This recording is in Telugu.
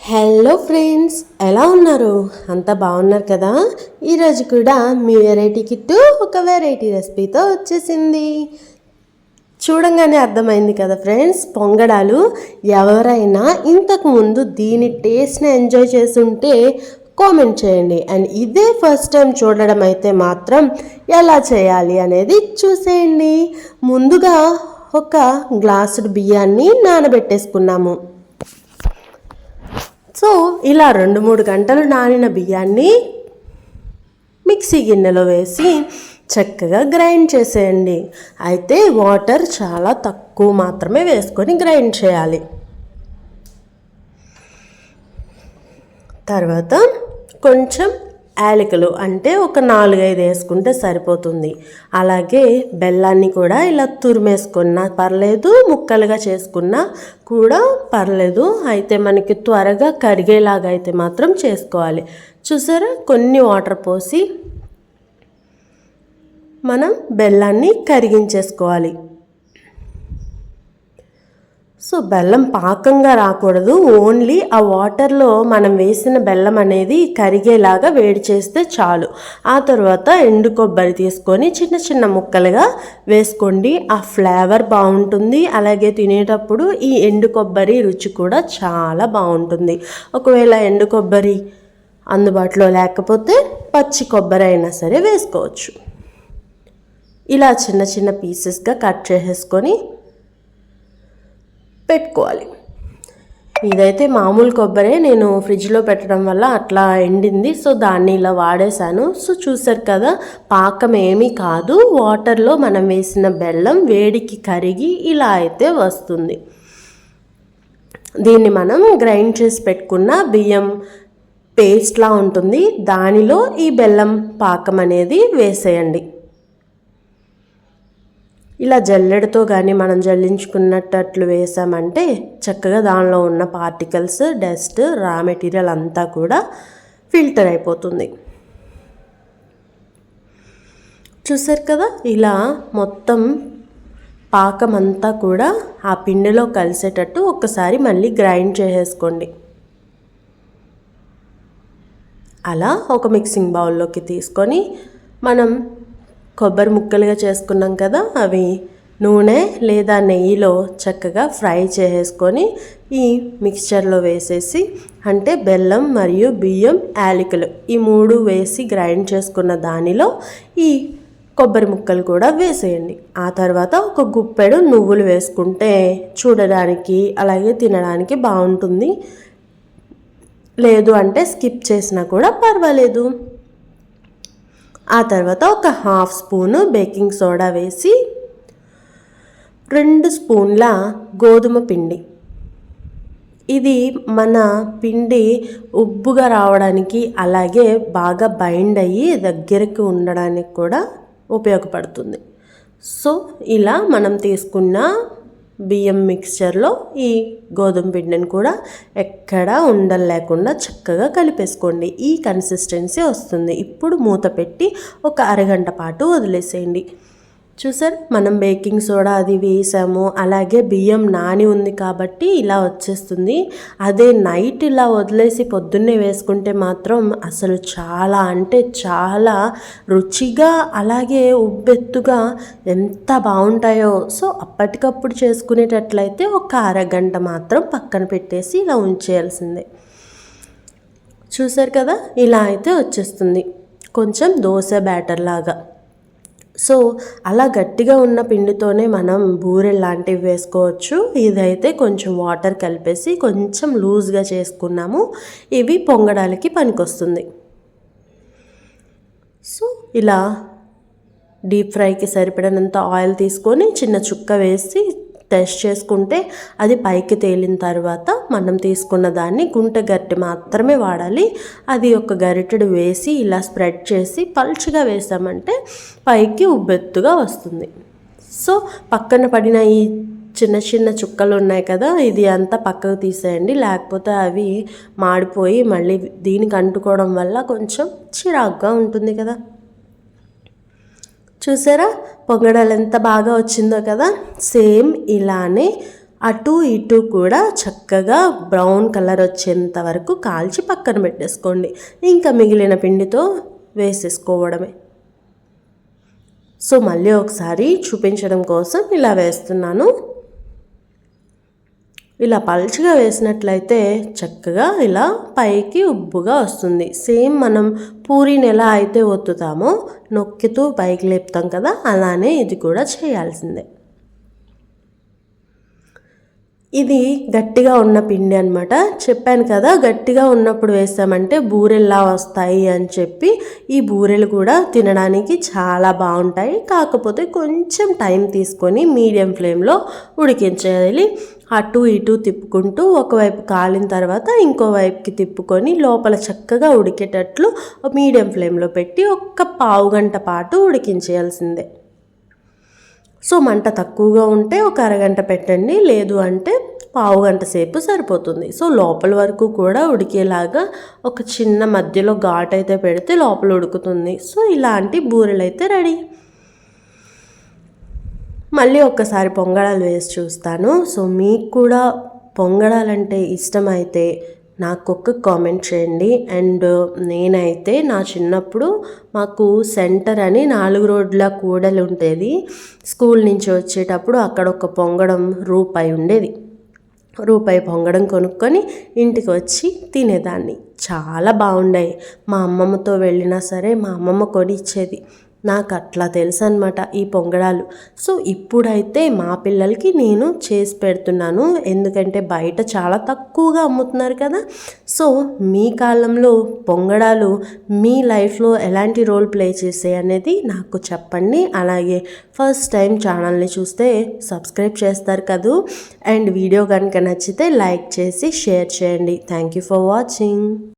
హలో ఫ్రెండ్స్, ఎలా ఉన్నారు? అంతా బాగున్నారు కదా? ఈరోజు కూడా మీ వెరైటీ కిట్టు ఒక వెరైటీ రెసిపీతో వచ్చేసింది. చూడంగానే అర్థమైంది కదా ఫ్రెండ్స్, పొంగడాలు. ఎవరైనా ఇంతకుముందు దీని టేస్ట్ని ఎంజాయ్ చేస్తుంటే కామెంట్ చేయండి. అండ్ ఇదే ఫస్ట్ టైం చూడడం అయితే మాత్రం ఎలా చేయాలి అనేది చూసేయండి. ముందుగా ఒక గ్లాసుడు బియ్యాన్ని నానబెట్టేసుకున్నాము. సో ఇలా 2-3 గంటలు నానిన బియ్యాన్ని మిక్సీ గిన్నెలో వేసి చక్కగా గ్రైండ్ చేసేయండి. అయితే వాటర్ చాలా తక్కువ మాత్రమే వేసుకొని గ్రైండ్ చేయాలి. తర్వాత కొంచెం యాలకులు అంటే ఒక 4-5 వేసుకుంటే సరిపోతుంది. అలాగే బెల్లాన్ని కూడా ఇలా తురిమేసుకున్నా పర్లేదు, ముక్కలుగా చేసుకున్నా కూడా పర్లేదు. అయితే మనకి త్వరగా కరిగేలాగా అయితే మాత్రం చేసుకోవాలి. చూసారా, కొన్ని వాటర్ పోసి మనం బెల్లాన్ని కరిగించేసుకోవాలి. సో బెల్లం పాకంగా రాకూడదు, ఓన్లీ ఆ వాటర్లో మనం వేసిన బెల్లం అనేది కరిగేలాగా వేడి చేస్తే చాలు. ఆ తర్వాత ఎండు కొబ్బరి తీసుకొని చిన్న చిన్న ముక్కలుగా వేసుకోండి. ఆ ఫ్లేవర్ బాగుంటుంది. అలాగే తినేటప్పుడు ఈ ఎండు కొబ్బరి రుచి కూడా చాలా బాగుంటుంది. ఒకవేళ ఎండు కొబ్బరి అందుబాటులో లేకపోతే పచ్చి కొబ్బరి అయినా సరే వేసుకోవచ్చు. ఇలా చిన్న చిన్న పీసెస్గా కట్ చేసేసుకొని పెట్టుకోవాలి. ఇదైతే మామూలు కొబ్బరే, నేను ఫ్రిడ్జ్లో పెట్టడం వల్ల అట్లా ఎండింది. సో దాన్ని ఇలా వాడేశాను. సో చూసారు కదా, పాకం ఏమీ కాదు, వాటర్లో మనం వేసిన బెల్లం వేడికి కరిగి ఇలా అయితే వస్తుంది. దీన్ని మనం గ్రైండ్ చేసి పెట్టుకున్న బియ్యం పేస్ట్లా ఉంటుంది, దానిలో ఈ బెల్లం పాకం అనేది వేసేయండి. ఇలా జల్లెడతో కానీ మనం జల్లించుకున్నట్లు వేసామంటే చక్కగా దానిలో ఉన్న పార్టికల్స్, డస్ట్, రా మెటీరియల్ అంతా కూడా ఫిల్టర్ అయిపోతుంది. చూసారు కదా, ఇలా మొత్తం పాకం అంతా కూడా ఆ పిండిలో కలిసేటట్టు ఒక్కసారి మళ్ళీ గ్రైండ్ చేసేసుకోండి. అలా ఒక మిక్సింగ్ బౌల్లోకి తీసుకొని మనం కొబ్బరి ముక్కలుగా చేసుకున్నాం కదా, అవి నూనె లేదా నెయ్యిలో చక్కగా ఫ్రై చేసేసుకొని ఈ మిక్స్చర్లో వేసేసి, అంటే బెల్లం మరియు బియ్యం, యాలకులు ఈ 3 వేసి గ్రైండ్ చేసుకున్న దానిలో ఈ కొబ్బరి ముక్కలు కూడా వేసేయండి. ఆ తర్వాత ఒక గుప్పెడు నువ్వులు వేసుకుంటే చూడడానికి అలాగే తినడానికి బాగుంటుంది. లేదు అంటే స్కిప్ చేసినా కూడా పర్వాలేదు. ఆ తర్వాత ఒక 1/2 స్పూను బేకింగ్ సోడా వేసి 2 స్పూన్ల గోధుమ పిండి. ఇది మన పిండి ఉబ్బుగా రావడానికి అలాగే బాగా బైండ్ అయ్యి దగ్గరికి ఉండడానికి కూడా ఉపయోగపడుతుంది. సో ఇలా మనం తీసుకున్న బియ్యం మిక్స్చర్లో ఈ గోధుమ పిండిని కూడా ఎక్కడా ఉండలు లేకుండా చక్కగా కలిపేసుకోండి. ఈ కన్సిస్టెన్సీ వస్తుంది. ఇప్పుడు మూత పెట్టి ఒక అరగంట పాటు వదిలేసేయండి. చూసారు, మనం బేకింగ్ సోడా అది వేసాము, అలాగే బియ్యం నాని ఉంది కాబట్టి ఇలా వచ్చేస్తుంది. అదే నైట్ ఇలా వదిలేసి పొద్దున్నే వేసుకుంటే మాత్రం అసలు చాలా అంటే చాలా రుచిగా అలాగే ఉబ్బెత్తుగా ఎంత బాగుంటాయో. సో అప్పటికప్పుడు చేసుకునేటట్లయితే ఒక అరగంట మాత్రం పక్కన పెట్టేసి ఇలా ఉంచేయాల్సిందే. చూసారు కదా, ఇలా అయితే వచ్చేస్తుంది, కొంచెం దోశ బ్యాటర్ లాగా. సో అలా గట్టిగా ఉన్న పిండితోనే మనం బూరెలు లాంటివి వేసుకోవచ్చు. ఇదైతే కొంచెం వాటర్ కలిపేసి కొంచెం లూజ్గా చేసుకున్నాము. ఇవి పొంగడానికి పనికొస్తుంది. సో ఇలా డీప్ ఫ్రైకి సరిపడినంత ఆయిల్ తీసుకొని చిన్న చుక్క వేసి టెస్ట్ చేసుకుంటే అది పైకి తేలిన తర్వాత మనం తీసుకున్న దాన్ని గుంట గరిటె మాత్రమే వాడాలి. అది ఒక గరిటెడు వేసి ఇలా స్ప్రెడ్ చేసి పల్చగా వేసామంటే పైకి ఉబ్బెత్తుగా వస్తుంది. సో పక్కన పడిన ఈ చిన్న చిన్న చుక్కలు ఉన్నాయి కదా, ఇది అంతా పక్కకు తీసేయండి, లేకపోతే అవి మాడిపోయి మళ్ళీ దీనికి అంటుకోవడం వల్ల కొంచెం చిరాగ్గా ఉంటుంది కదా. చూసారా, పొంగడాలు ఎంత బాగా వచ్చిందో కదా. సేమ్ ఇలానే అటు ఇటు కూడా చక్కగా బ్రౌన్ కలర్ వచ్చేంత వరకు కాల్చి పక్కన పెట్టేసుకోండి. ఇంకా మిగిలిన పిండితో వేసేసుకోవడమే. సో మళ్ళీ ఒకసారి చూపించడం కోసం ఇలా వేస్తున్నాను. ఇలా పల్చగా వేసినట్లయితే చక్కగా ఇలా పైకి ఉబ్బుగా వస్తుంది. సేమ్ మనం పూరీని ఎలా అయితే ఒత్తుతామో నొక్కుతూ పైకి లేపుతాం కదా, అలానే ఇది కూడా చేయాల్సిందే. ఇది గట్టిగా ఉన్న పిండి అనమాట. చెప్పాను కదా, గట్టిగా ఉన్నప్పుడు వేసామంటే బూరెల్లా వస్తాయి అని చెప్పి. ఈ బూరెలు కూడా తినడానికి చాలా బాగుంటాయి. కాకపోతే కొంచెం టైం తీసుకొని మీడియం ఫ్లేమ్లో ఉడికించేయాలి. అటు ఇటు తిప్పుకుంటూ ఒకవైపు కాలిన తర్వాత ఇంకో వైపుకి తిప్పుకొని లోపల చక్కగా ఉడికేటట్లు మీడియం ఫ్లేమ్లో పెట్టి ఒక్క పావు గంట పాటు ఉడికించేయాల్సిందే. సో మంట తక్కువగా ఉంటే ఒక అరగంట పెట్టండి, లేదు అంటే పావు గంట సేపు సరిపోతుంది. సో లోపల వరకు కూడా ఉడికేలాగా ఒక చిన్న మధ్యలో ఘాట్ అయితే పెడితే లోపల ఉడుకుతుంది. సో ఇలాంటి బూరెలు అయితే రెడీ. మళ్ళీ ఒక్కసారి పొంగడాలు వేసి చూస్తాను. సో మీకు కూడా పొంగడాలంటే ఇష్టమైతే నాకొక కామెంట్ చేయండి. అండ్ నేనైతే నా చిన్నప్పుడు మాకు సెంటర్ అని 4 రోడ్ల కూడలు ఉండేది. స్కూల్ నుంచి వచ్చేటప్పుడు అక్కడ ఒక పొంగడం రూపాయి ఉండేది. రూపాయి పొంగడం కొనుక్కొని ఇంటికి వచ్చి తినేదాన్ని. చాలా బాగుండాయి. మా అమ్మమ్మతో వెళ్ళినా సరే మా అమ్మమ్మ కొని ఇచ్చేది. నాకు అట్లా తెలుసు అనమాట ఈ పొంగడాలు. సో ఇప్పుడైతే మా పిల్లలకి నేను చేసి పెడుతున్నాను, ఎందుకంటే బయట చాలా తక్కువగా అమ్ముతున్నారు కదా. సో మీ కాలంలో పొంగడాలు మీ లైఫ్లో ఎలాంటి రోల్ ప్లే చేసాయి అనేది నాకు చెప్పండి. అలాగే ఫస్ట్ టైం ఛానల్ని చూస్తే సబ్స్క్రైబ్ చేస్తారు కదా. అండ్ వీడియో కనుక నచ్చితే లైక్ చేసి షేర్ చేయండి. Thank you for watching.